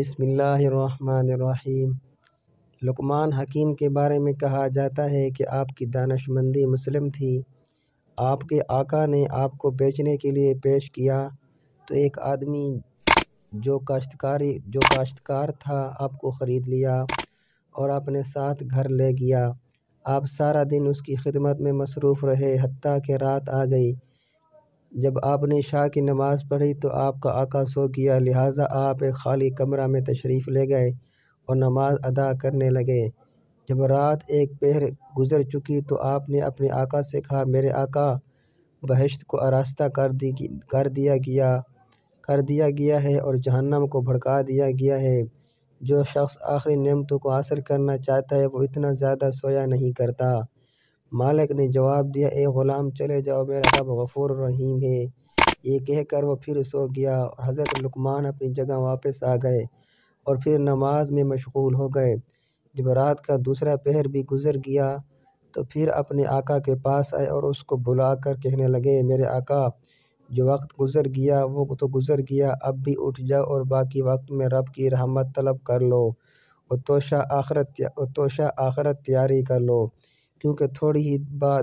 بسم اللہ الرحمن الرحیم۔ لقمان حکیم کے بارے میں کہا جاتا ہے کہ آپ کی دانش مندی مسلم تھی۔ آپ کے آقا نے آپ کو بیچنے کے لیے پیش کیا تو ایک آدمی جو کاشتکار تھا آپ کو خرید لیا اور اپنے ساتھ گھر لے گیا۔ آپ سارا دن اس کی خدمت میں مصروف رہے حتیٰ کہ رات آ گئی۔ جب آپ نے عشاء کی نماز پڑھی تو آپ کا آقا سو گیا، لہٰذا آپ ایک خالی کمرہ میں تشریف لے گئے اور نماز ادا کرنے لگے۔ جب رات ایک پہر گزر چکی تو آپ نے اپنے آقا سے کہا، میرے آقا، بہشت کو آراستہ کر دیا گیا ہے اور جہنم کو بھڑکا دیا گیا ہے۔ جو شخص آخری نعمتوں کو حاصل کرنا چاہتا ہے وہ اتنا زیادہ سویا نہیں کرتا۔ مالک نے جواب دیا، اے غلام، چلے جاؤ، میرا رب غفور رحیم ہے۔ یہ کہہ کر وہ پھر سو گیا اور حضرت لقمان اپنی جگہ واپس آ گئے اور پھر نماز میں مشغول ہو گئے۔ جب رات کا دوسرا پہر بھی گزر گیا تو پھر اپنے آقا کے پاس آئے اور اس کو بلا کر کہنے لگے، میرے آقا، جو وقت گزر گیا وہ تو گزر گیا، اب بھی اٹھ جاؤ اور باقی وقت میں رب کی رحمت طلب کر لو اور توشہ آخرت تیاری کر لو، کیونکہ تھوڑی ہی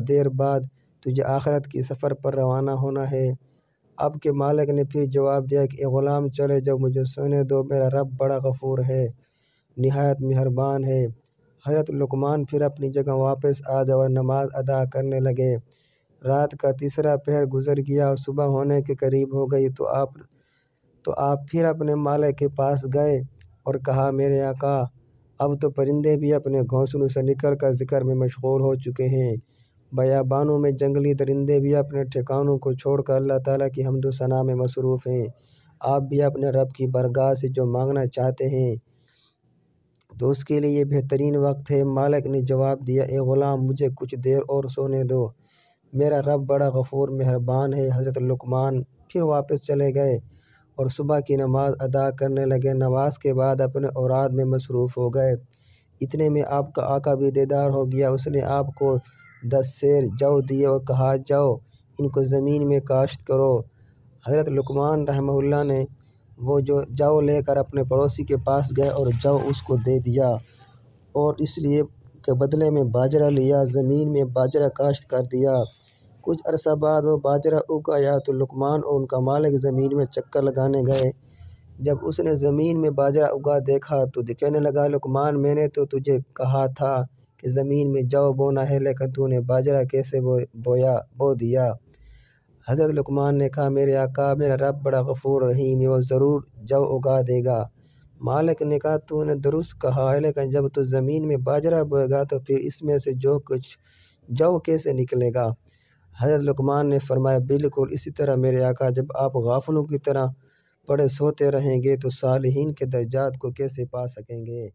دیر بعد تجھے آخرت کی سفر پر روانہ ہونا ہے۔ اب کے مالک نے پھر جواب دیا کہ اے غلام، چلے جاؤ، مجھے سونے دو، میرا رب بڑا غفور ہے، نہایت مہربان ہے۔ حضرت لقمان پھر اپنی جگہ واپس آ گئے اور نماز ادا کرنے لگے۔ رات کا تیسرا پہر گزر گیا اور صبح ہونے کے قریب ہو گئی تو آپ پھر اپنے مالک کے پاس گئے اور کہا، میرے آقا، اب تو پرندے بھی اپنے گھونسلوں سے نکل کر ذکر میں مشغول ہو چکے ہیں۔ بیابانوں میں جنگلی درندے بھی اپنے ٹھکانوں کو چھوڑ کر اللہ تعالیٰ کی حمد و ثنا میں مصروف ہیں۔ آپ بھی اپنے رب کی بارگاہ سے جو مانگنا چاہتے ہیں تو اس کے لیے یہ بہترین وقت ہے۔ مالک نے جواب دیا، اے غلام، مجھے کچھ دیر اور سونے دو، میرا رب بڑا غفور مہربان ہے۔ حضرت لقمان پھر واپس چلے گئے اور صبح کی نماز ادا کرنے لگے۔ نماز کے بعد اپنے اوراد میں مصروف ہو گئے۔ اتنے میں آپ کا آقا بھی بیدار ہو گیا۔ اس نے آپ کو 10 سیر جو دیے اور کہا، جاؤ، ان کو زمین میں کاشت کرو۔ حضرت لقمان رحمہ اللہ نے وہ جو لے کر اپنے پڑوسی کے پاس گئے اور جو اس کو دے دیا اور اس لیے کہ بدلے میں باجرہ لیا، زمین میں باجرہ کاشت کر دیا۔ کچھ عرصہ بعد وہ باجرہ اگ آیا تو لقمان اور ان کا مالک زمین میں چکر لگانے گئے۔ جب اس نے زمین میں باجرہ اگا دیکھا تو کہنے لگا، لقمان، میں نے تو تجھے کہا تھا کہ زمین میں جو بونا ہے، لیکن تو نے باجرہ کیسے بو دیا؟ حضرت لقمان نے کہا، میرے آقا، میرا رب بڑا غفور رحیم ہے، وہ ضرور جو اگا دے گا۔ مالک نے کہا، تو نے درست کہا ہے، لیکن جب تو زمین میں باجرہ بوئے گا تو پھر اس میں سے جو کیسے نکلے گا؟ حضرت لقمان نے فرمایا، بالکل اسی طرح میرے آقا، جب آپ غافلوں کی طرح پڑے سوتے رہیں گے تو صالحین کے درجات کو کیسے پا سکیں گے؟